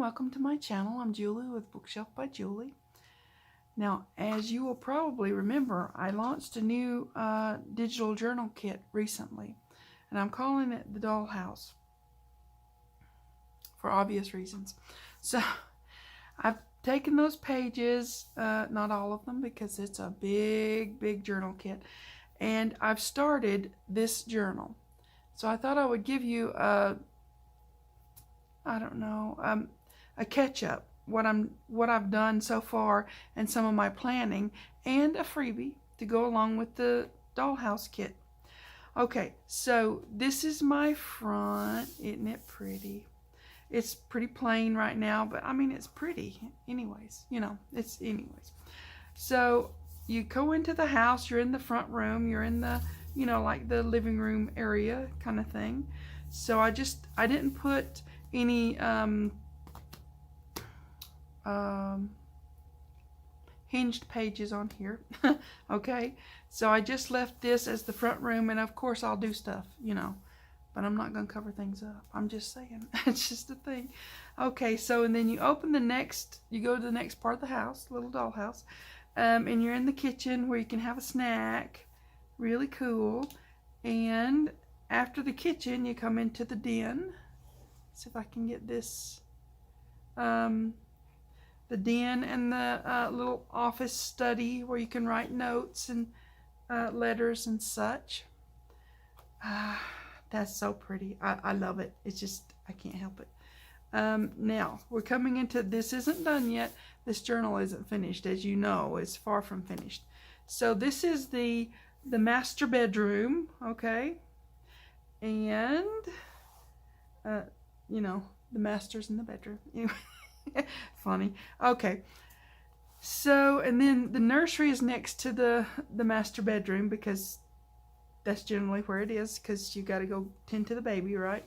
welcome to my channel. I'm Julie with Bookshelf by Julie. Now, as you will probably remember, I launched a new digital journal kit recently, and I'm calling it the Dollhouse for obvious reasons. So, I've taken those pages, not all of them because it's a big journal kit, and I've started this journal. So I thought I would give you a catch-up, what I've done so far and some of my planning, and a freebie to go along with the Dollhouse kit. Okay, so this is my front. Isn't it pretty? It's pretty plain right now, but I mean, it's pretty anyways, anyways. So you go into the house, you're in the front room, you're in the, like the living room area kind of thing. So I didn't put any hinged pages on here. Okay, so I just left this as the front room, and of course I'll do stuff, but I'm not going to cover things up. I'm just saying. It's just a thing. Okay, so and then you go to the next part of the house, little dollhouse, and you're in the kitchen where you can have a snack. Really cool. And after the kitchen, you come into the den. See if I can get this. The den and the little office study where you can write notes and letters and such. That's so pretty. I love it. It's just, I can't help it. Now, we're coming into, this isn't done yet. This journal isn't finished. As you know, it's far from finished. So this is the master bedroom, okay? And, the master's in the bedroom. Funny. Okay. So, and then the nursery is next to the master bedroom because that's generally where it is, because you got to go tend to the baby, right?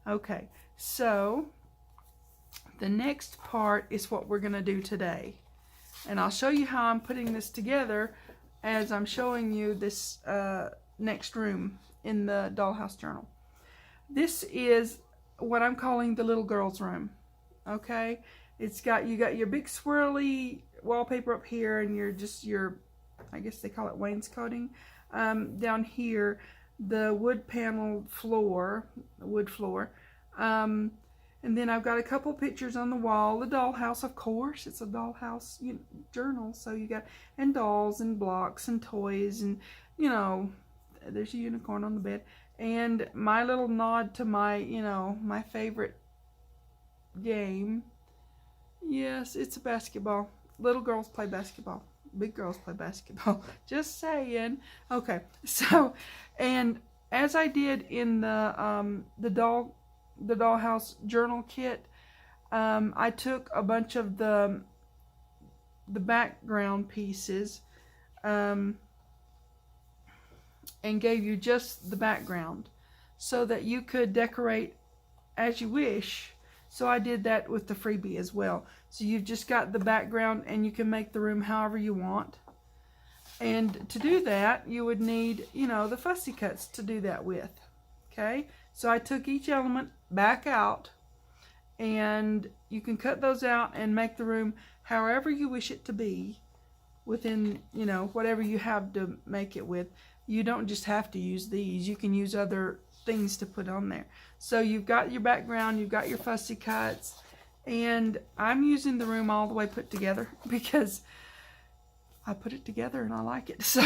Okay. So, the next part is what we're going to do today. And I'll show you how I'm putting this together as I'm showing you this next room in the Dollhouse Journal. This is what I'm calling the little girl's room. Okay? You got your big swirly wallpaper up here, and your I guess they call it wainscoting. Down here, the wood paneled floor, wood floor. And then I've got a couple pictures on the wall. The dollhouse, of course. It's a dollhouse journal, so you got, and dolls and blocks and toys, and there's a unicorn on the bed. And my little nod to my, my favorite game. Yes, it's a basketball. Little girls play basketball. Big girls play basketball. Just saying. Okay, so, and as I did in the Dollhouse Journal kit, I took a bunch of the background pieces and gave you just the background so that you could decorate as you wish. So I did that with the freebie as well. So you've just got the background, and you can make the room however you want. And to do that, you would need, the fussy cuts to do that with. Okay? So I took each element back out, and you can cut those out and make the room however you wish it to be within, whatever you have to make it with. You don't just have to use these. You can use other things to put on there. So you've got your background, you've got your fussy cuts, and I'm using the room all the way put together because I put it together and I like it. So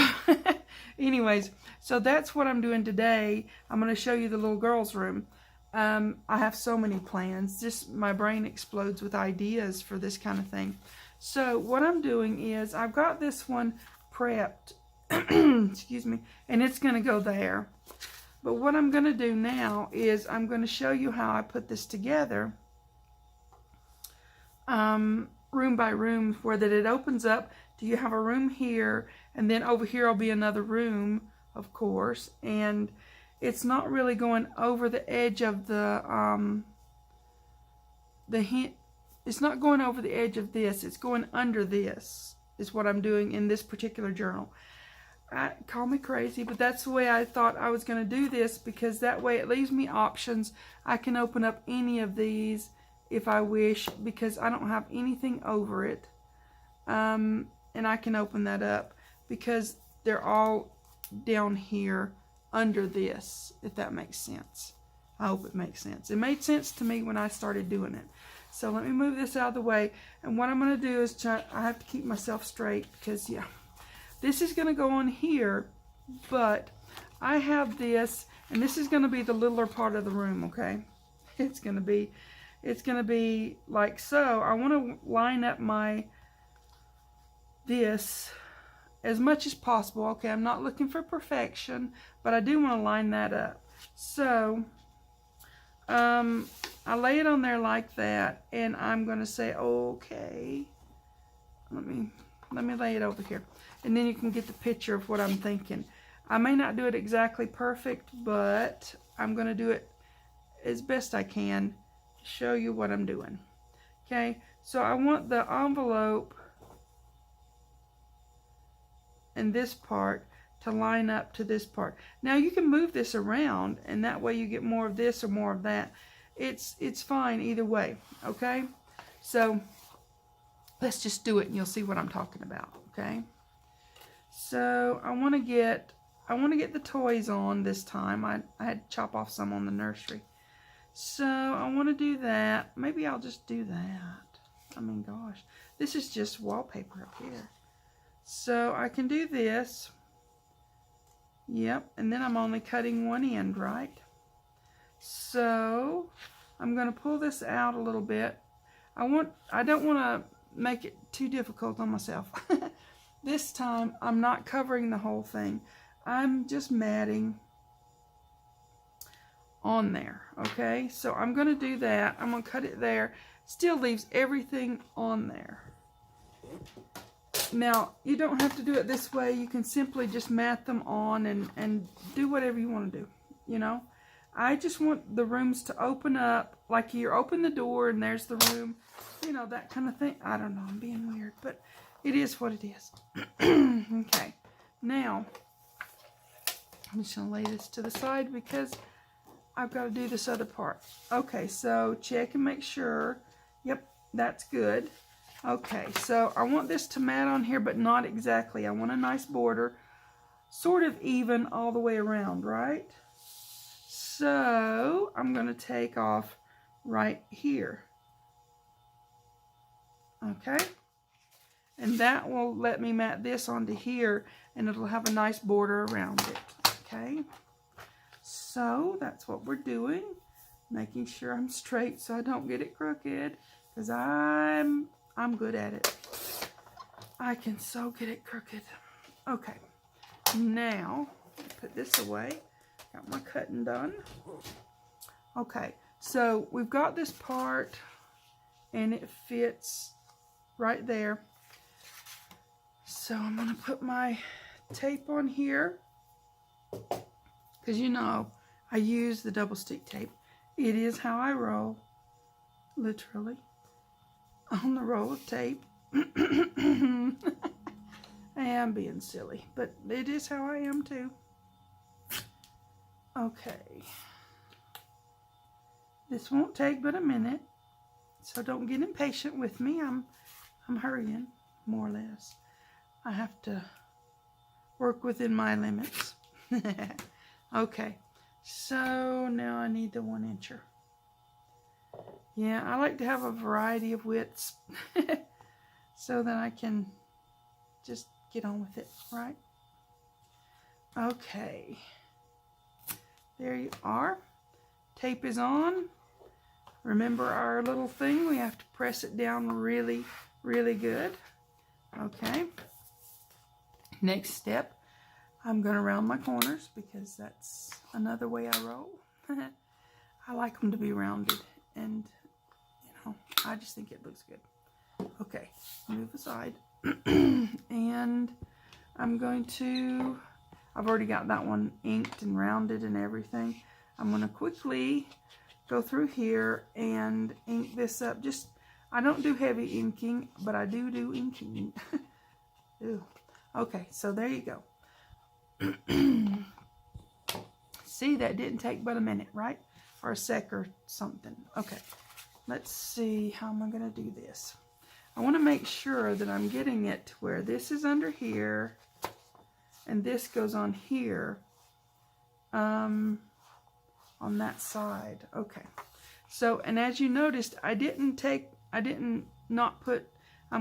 anyways, so that's what I'm doing today. I'm going to show you the little girl's room. I have so many plans. Just my brain explodes with ideas for this kind of thing. So what I'm doing is I've got this one prepped, excuse me, and it's going to go there. But what I'm going to do now is I'm going to show you how I put this together, room by room, where that it opens up. Do you have a room here, and then over here will be another room, of course, and it's not really going over the edge of it's not going over the edge of this. It's going under this is what I'm doing in this particular journal. Call me crazy, but that's the way I thought I was going to do this, because that way it leaves me options. I can open up any of these if I wish, because I don't have anything over it. And I can open that up because they're all down here under this, if that makes sense. I hope it makes sense. It made sense to me when I started doing it. So let me move this out of the way. And what I'm going to do is I have to keep myself straight because, yeah, this is going to go on here, but I have this, and this is going to be the littler part of the room, okay? It's going to be like so. I want to line up this as much as possible. Okay, I'm not looking for perfection, but I do want to line that up. So I lay it on there like that, and I'm going to say, okay, let me lay it over here, and then you can get the picture of what I'm thinking. I may not do it exactly perfect, but I'm going to do it as best I can to show you what I'm doing. Okay, so I want the envelope and this part to line up to this part. Now you can move this around, and that way you get more of this or more of that. It's fine either way, okay? So let's just do it and you'll see what I'm talking about, okay? So I want to get the toys on this time. I had to chop off some on the nursery. So I want to do that. Maybe I'll just do that. I mean, gosh, this is just wallpaper up here. So I can do this. Yep, and then I'm only cutting one end, right? So I'm going to pull this out a little bit. I don't want to make it too difficult on myself. This time I'm not covering the whole thing. I'm just matting on there, okay? So I'm going to do that. I'm going to cut it there. Still leaves everything on there. Now, you don't have to do it this way. You can simply just mat them on and do whatever you want to do, you know. I just want the rooms to open up, like you open the door and there's the room, you know, that kind of thing. I don't know, I'm being weird, but it is what it is. Okay, now, I'm just going to lay this to the side because I've got to do this other part. Okay, so check and make sure. Yep, that's good. Okay, so I want this to mat on here, but not exactly. I want a nice border, sort of even all the way around, right? So I'm going to take off right here. Okay, and that will let me mat this onto here, and it'll have a nice border around it. Okay, so that's what we're doing, making sure I'm straight so I don't get it crooked, because I'm good at it. I can so get it crooked. Okay, now put this away. Got my cutting done. Okay, so we've got this part and it fits right there. So I'm going to put my tape on here because, you know, I use the double stick tape. It is how I roll, literally, on the roll of tape. I am being silly, but it is how I am too. Okay, this won't take but a minute, so don't get impatient with me. I'm hurrying, more or less. I have to work within my limits. Okay, so now I need the 1-incher. Yeah, I like to have a variety of widths so that I can just get on with it, right? Okay. There you are. Tape is on. Remember our little thing, we have to press it down really, really good. Okay. Next step, I'm going to round my corners because that's another way I roll. I like them to be rounded, and you know, I just think it looks good. Okay, move aside. And I'm going to, I've already got that one inked and rounded and everything. I'm going to quickly go through here and ink this up. Just, I don't do heavy inking, but I do inking. Ew. Okay, so there you go. See, that didn't take but a minute, right? Or a sec or something. Okay, let's see how am I going to do this. I want to make sure that I'm getting it to where this is under here and this goes on here, on that side. Okay. So, and as you noticed, I'm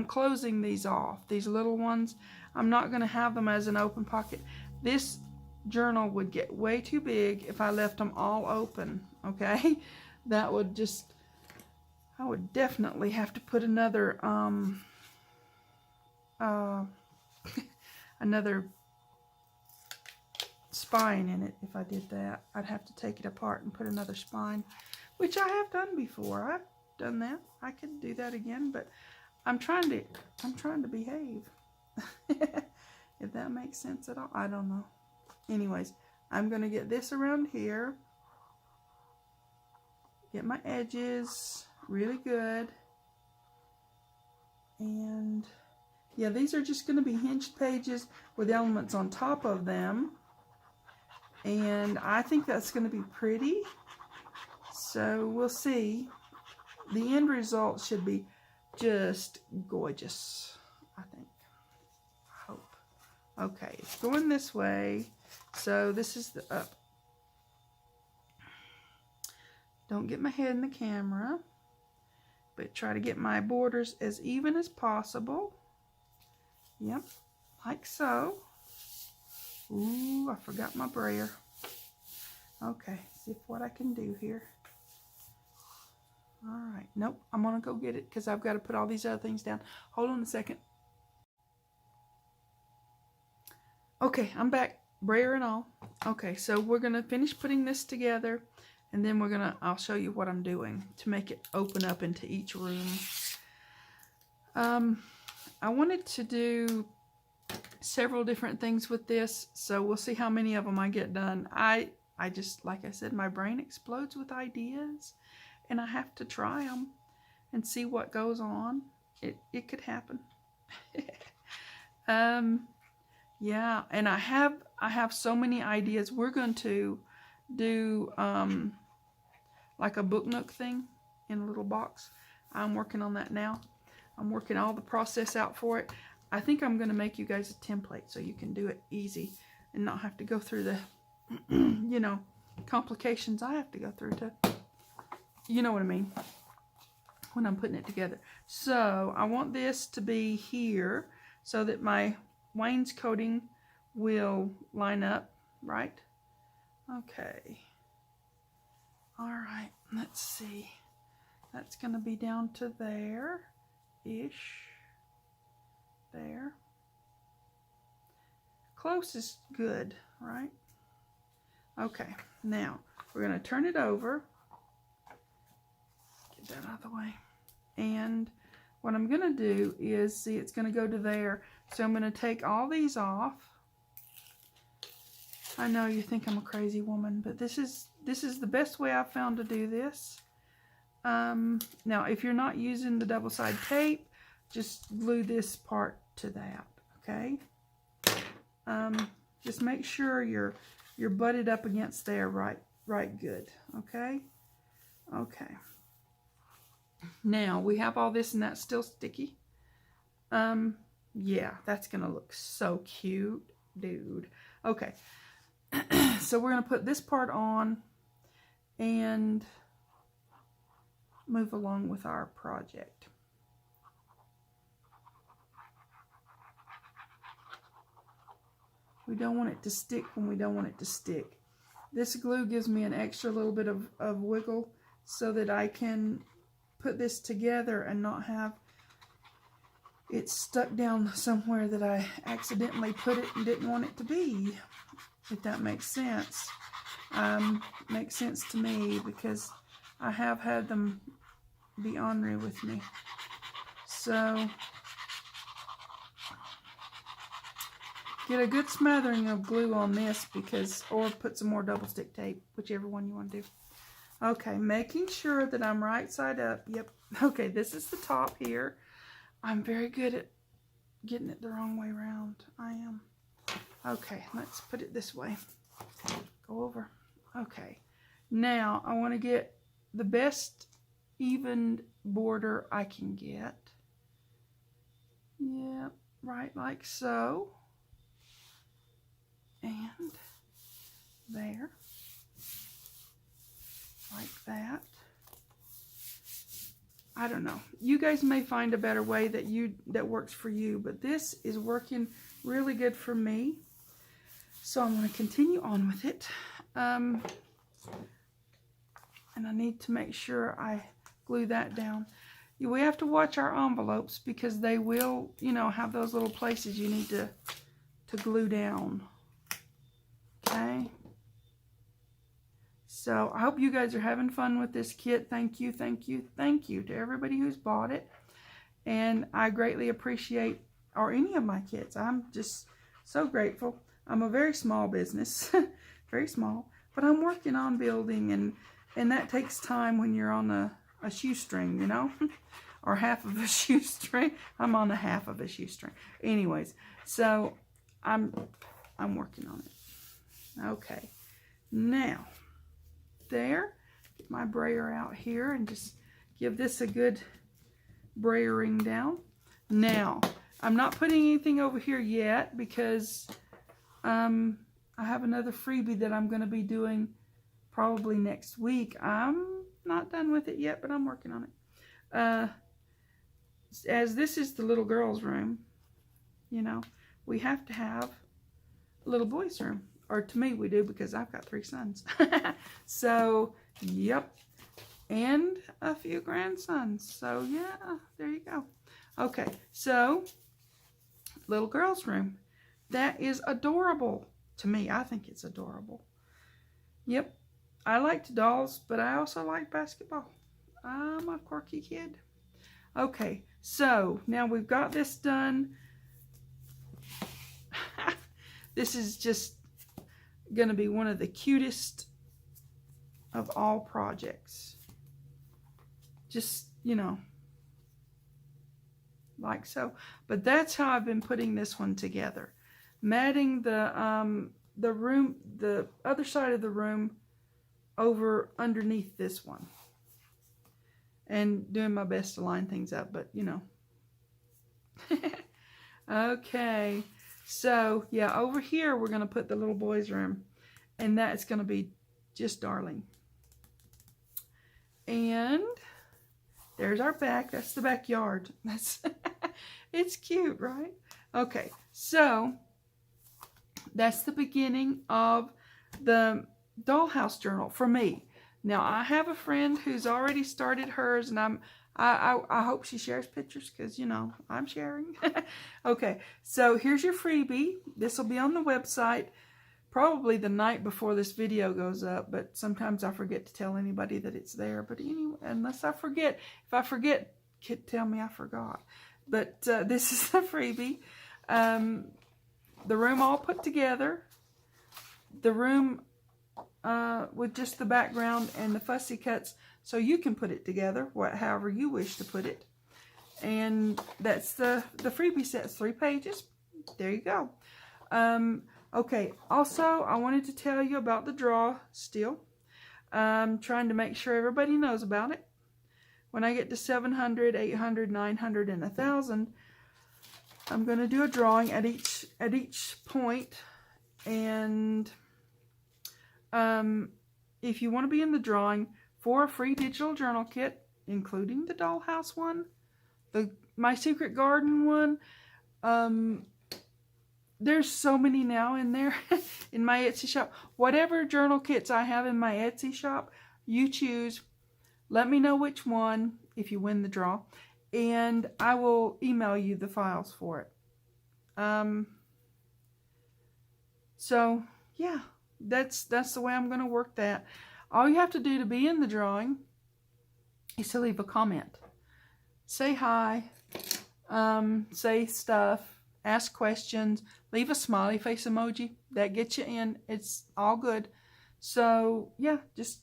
closing these off, these little ones. I'm not going to have them as an open pocket. This journal would get way too big if I left them all open, okay? That would just, I would definitely have to put another, another spine in it if I did that. I'd have to take it apart and put another spine, which I have done before. I've done that. I could do that again, but I'm trying to behave. If that makes sense at all. I don't know. Anyways, I'm going to get this around here. Get my edges really good. And yeah, these are just going to be hinged pages with elements on top of them. And I think that's going to be pretty. So we'll see. The end result should be just gorgeous, I think. I hope. Okay, it's going this way. So this is the up. Don't get my head in the camera, but try to get my borders as even as possible. Yep, like so. Ooh, I forgot my brayer. Okay, see what I can do here. All right, nope, I'm gonna go get it because I've got to put all these other things down. Hold on a second. Okay, I'm back, brayer and all. Okay, so we're gonna finish putting this together, and then I'll show you what I'm doing to make it open up into each room. I wanted to do several different things with this, so we'll see how many of them I get done. I just, like I said, my brain explodes with ideas, and I have to try them and see what goes on. It could happen. Yeah, and I have so many ideas. We're going to do like a book nook thing in a little box. I'm working on that now. I'm working all the process out for it. I think I'm going to make you guys a template so you can do it easy and not have to go through the, you know, complications I have to go through to, you know what I mean, when I'm putting it together. So I want this to be here so that my wainscoting will line up, right? Okay. All right, let's see. That's going to be down to there-ish. There. Close is good, right? Okay, now we're going to turn it over. Get that out of the way. And what I'm going to do is, see, it's going to go to there. So I'm going to take all these off. I know you think I'm a crazy woman, but this is the best way I've found to do this. Now, if you're not using the double-sided tape, just glue this part to that, okay? Just make sure you're butted up against there right good, okay? Okay. Now, we have all this and that's still sticky. Yeah, that's gonna look so cute, dude. Okay. So we're gonna put this part on and move along with our project. We don't want it to stick when we don't want it to stick. This glue gives me an extra little bit of wiggle so that I can put this together and not have it stuck down somewhere that I accidentally put it and didn't want it to be, if that makes sense. Makes sense to me because I have had them be ornery with me. So get a good smattering of glue on this or put some more double stick tape, whichever one you want to do. Okay, making sure that I'm right side up. Yep. Okay, this is the top here. I'm very good at getting it the wrong way around. I am. Okay, let's put it this way. Go over. Okay. Now, I want to get the best even border I can get. Yeah, right like so. And there. Like that. I don't know. You guys may find a better way that works for you, but this is working really good for me. So I'm going to continue on with it. And I need to make sure I glue that down. We have to watch our envelopes because they will, you know, have those little places you need to glue down. Okay. So I hope you guys are having fun with this kit. Thank you, thank you, thank you to everybody who's bought it. And I greatly appreciate, or any of my kits. I'm just so grateful. I'm a very small business, very small, but I'm working on building, and that takes time when you're on a shoestring, you know, or half of a shoestring. I'm on a half of a shoestring. Anyways, so I'm working on it. Okay, now. There, get my brayer out here and just give this a good brayering down. Now, I'm not putting anything over here yet because I have another freebie that I'm going to be doing probably next week. I'm not done with it yet, but I'm working on it. As this is the little girl's room, you know, we have to have a little boy's room. Or to me, we do, because I've got 3 sons. So, yep. And a few grandsons. So, yeah, there you go. Okay, so, little girl's room. That is adorable to me. I think it's adorable. Yep. I liked dolls, but I also like basketball. I'm a quirky kid. Okay, so, now we've got this done. This is just going to be one of the cutest of all projects. Just, you know, like so. But that's how I've been putting this one together. Matting the room, the other side of the room over underneath this one. And doing my best to line things up, but you know. Okay. So, yeah, over here we're going to put the little boy's room. And that's going to be just darling. And there's our back. That's the backyard. That's it's cute, right? Okay, so that's the beginning of the Dollhouse Journal for me. Now, I have a friend who's already started hers, and I hope she shares pictures because, you know, I'm sharing. Okay, so here's your freebie. This will be on the website probably the night before this video goes up, but sometimes I forget to tell anybody that it's there. But anyway, unless I forget, if I forget, tell me I forgot. But this is the freebie. The room all put together. The room with just the background and the fussy cuts, so you can put it together however you wish to put it. And that's the freebie set. 3 pages. There you go. Okay, also, I wanted to tell you about the draw still. I'm trying to make sure everybody knows about it. When I get to 700, 800, 900, and 1,000, I'm going to do a drawing at each point. And if you want to be in the drawing for a free digital journal kit, including the Dollhouse one, the My Secret Garden one, there's so many now in there in my Etsy shop. Whatever journal kits I have in my Etsy shop, you choose. Let me know which one if you win the draw, and I will email you the files for it. So yeah, that's the way I'm going to work that. All you have to do to be in the drawing is to leave a comment. Say hi, say stuff, ask questions, leave a smiley face emoji. That gets you in. It's all good. So yeah, just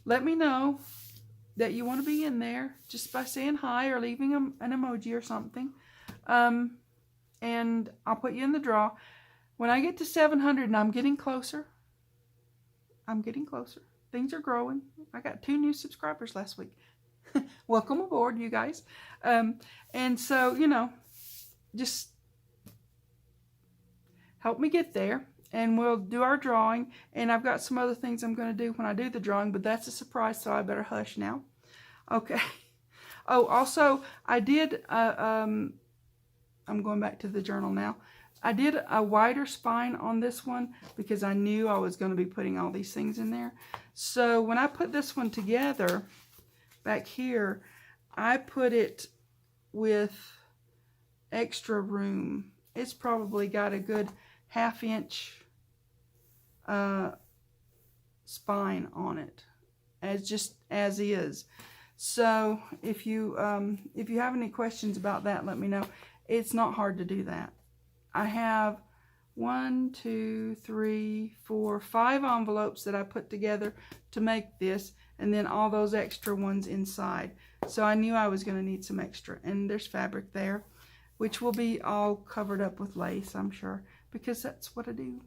let me know that you want to be in there just by saying hi or leaving an emoji or something. And I'll put you in the draw. When I get to 700, and I'm getting closer. Things are growing. I got 2 new subscribers last week. Welcome aboard, you guys. And so, you know, just help me get there, and we'll do our drawing. And I've got some other things I'm going to do when I do the drawing, but that's a surprise, so I better hush now. Okay. Oh, also, I did, I'm going back to the journal now. I did a wider spine on this one because I knew I was going to be putting all these things in there. So when I put this one together back here, I put it with extra room. It's probably got a good 1/2 inch spine on it, as is. So if you have any questions about that, let me know. It's not hard to do that. I have 1, 2, 3, 4, 5 envelopes that I put together to make this, and then all those extra ones inside. So I knew I was going to need some extra, and there's fabric there, which will be all covered up with lace, I'm sure, because that's what I do.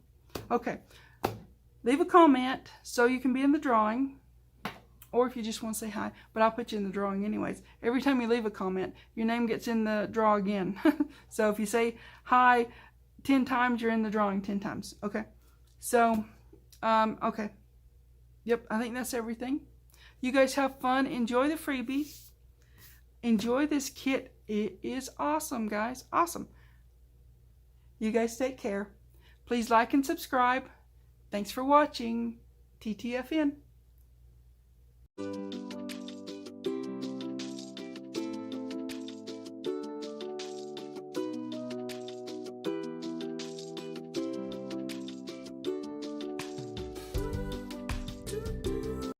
Okay, leave a comment so you can be in the drawing, or if you just want to say hi, but I'll put you in the drawing anyways. Every time you leave a comment, your name gets in the draw again. So if you say hi 10 times, you're in the drawing 10 times. Okay, so, okay. Yep, I think that's everything. You guys have fun. Enjoy the freebies. Enjoy this kit. It is awesome, guys. Awesome. You guys take care. Please like and subscribe. Thanks for watching. TTFN.